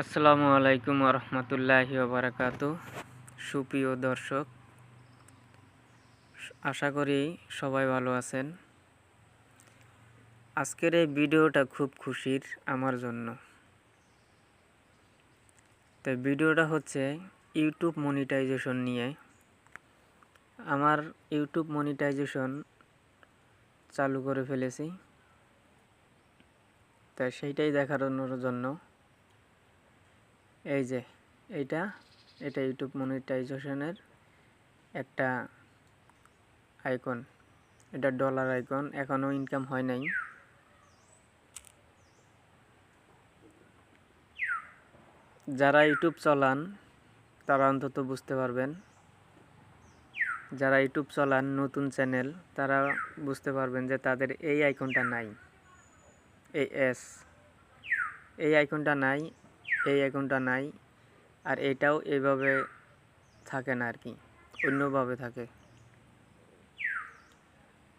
আসসালামু আলাইকুম রহমতুল্লাহি ওবারাকাতু। সুপ্রিয় দর্শক, আশা করি সবাই ভালো আছেন। আজকের এই ভিডিওটা খুব খুশির আমার জন্য। তো ভিডিওটা হচ্ছে ইউটিউব মনিটাইজেশন নিয়ে। আমার ইউটিউব মনিটাইজেশন চালু করে ফেলেছি, তাই সেইটাই দেখানোর জন্য এই যে এটা ইউটিউব মনিটাইজেশনের একটা আইকন। এটা ডলার আইকন, এখনও ইনকাম হয় নাই। যারা ইউটিউব চালান তারা অন্তত বুঝতে পারবেন, যারা ইউটিউব চালান নতুন চ্যানেল তারা বুঝতে পারবেন যে তাদের এই আইকনটা নাই, এই আইকনটা নাই, এই আইকনটা নাই। আর এটাও এইভাবে থাকে না আর কি, অন্যভাবে থাকে।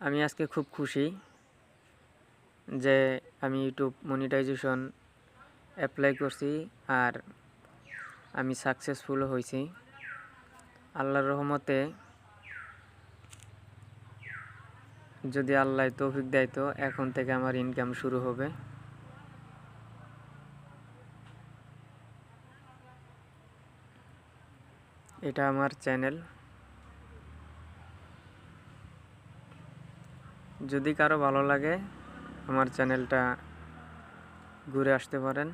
আমি আজকে খুব খুশি যে আমি ইউটিউব মনিটাইজেশন অ্যাপ্লাই করছি আর আমি সাকসেসফুলও হয়েছি আল্লাহর রহমতে। যদি আল্লাহ তৌফিক দেয় তো এখন থেকে আমার ইনকাম শুরু হবে। এটা আমার চ্যানেল, যদি কারো ভালো লাগে আমার চ্যানেলটা ঘুরে আসতে পারেন।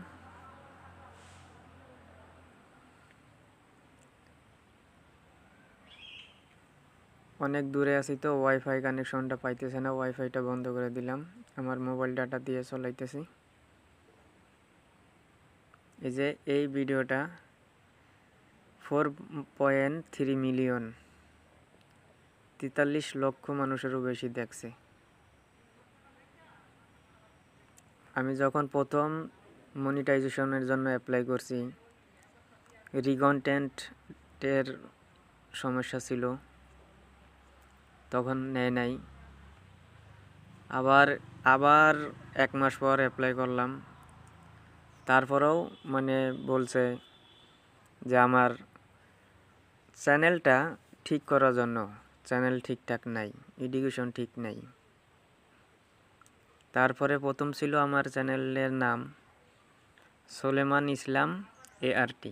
অনেক দূরে আছি তো ওয়াইফাই কানেকশনটা পাইতেছে না, ওয়াইফাইটা বন্ধ করে দিলাম, আমার মোবাইল ডাটা দিয়ে চলাইতেছি। এই যে এই ভিডিওটা 4.3 মিলিয়ন, 43 লক্ষ মানুষেরও বেশি দেখছে। আমি যখন প্রথম মনিটাইজেশনের জন্য অ্যাপ্লাই করছি, রিকন্টেন্টের সমস্যা ছিল, তখন নেয় নাই। আবার 1 মাস পর অ্যাপ্লাই করলাম, তারপরেও বলছে যে আমার চ্যানেলটা ঠিক করার জন্য, চ্যানেল ঠিকঠাক নাই, এডুকেশন ঠিক নাই। তারপরে প্রথম ছিল আমার চ্যানেলের নাম সোলেমান ইসলাম ART,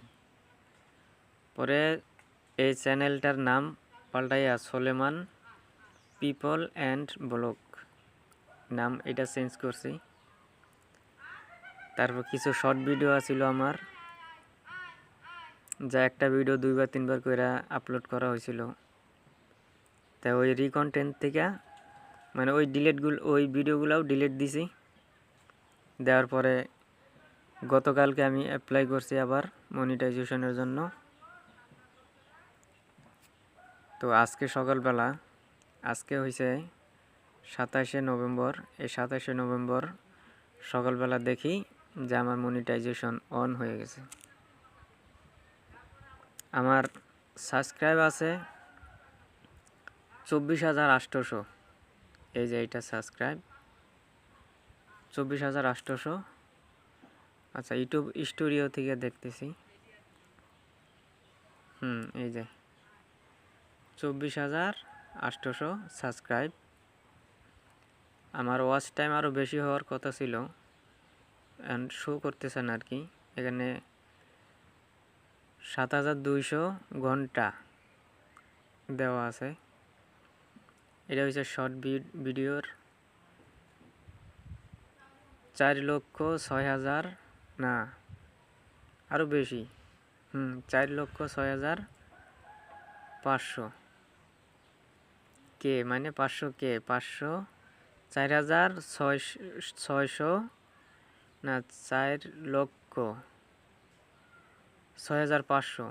পরে এই চ্যানেলটার নাম পাল্টাইয়া সোলেমান পিপল অ্যান্ড ব্লগ নাম এটা চেঞ্জ করছি। তারপর কিছু শর্ট ভিডিও আছিল আমার, যা একটা ভিডিও 2 বা 3 বার করে আপলোড করা হয়েছিল। তাই ওই রিকন্টেন্ট থেকে ওই ভিডিওগুলোও ডিলিট দিছি। দেওয়ার পরে গতকালকে আমি অ্যাপ্লাই করছি আবার মনিটাইজেশনের জন্য। তো আজকে সকালবেলা, আজকে হয়েছে 27শে নভেম্বর, এই 27শে নভেম্বর সকালবেলা দেখি যে আমার মনিটাইজেশন অন হয়ে গেছে। আমার সাবস্ক্রাইব আছে 24,800। এই যে এইটা সাবস্ক্রাইব 24,800। আচ্ছা, ইউটিউব স্টুডিও থেকে দেখতেছি। এই যে 24,800 সাবস্ক্রাইব। আমার ওয়াচ টাইম আরও বেশি হওয়ার কথা ছিল, অ্যান্ড শো করতেছে না আর কি। এখানে 7,200 ঘন্টা দেওয়া আছে। এটা হচ্ছে শর্ট ভিডিওর 4,06,000, না আরও বেশি, 4,06,500 কে, 4,600, না 4,06,500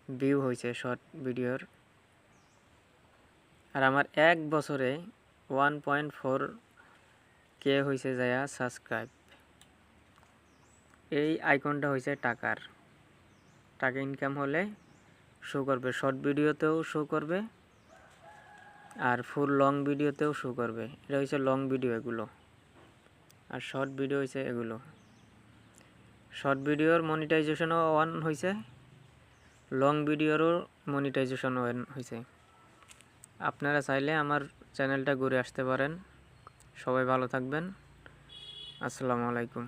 ভিউ হয়েছে শর্ট ভিডিওর। আর আমার 1 বছরে 1.4K হয়েছে যায় সাবস্ক্রাইব। এই আইকনটা হয়েছে টাকা ইনকাম হলে শো করবে, শর্ট ভিডিওতেও শো করবে আর ফুল লং ভিডিওতেও শো করবে। এটা হচ্ছে লং ভিডিও এগুলো, আর শর্ট ভিডিও হচ্ছে এগুলো। শর্ট ভিডিওর মনিটাইজেশনও অন হয়েছে, লং ভিডিওরও মনিটাইজেশন অন হয়েছে। আপনারা চাইলে আমার চ্যানেলটা ঘুরে আসতে পারেন। সবাই ভালো থাকবেন। আসসালামু আলাইকুম।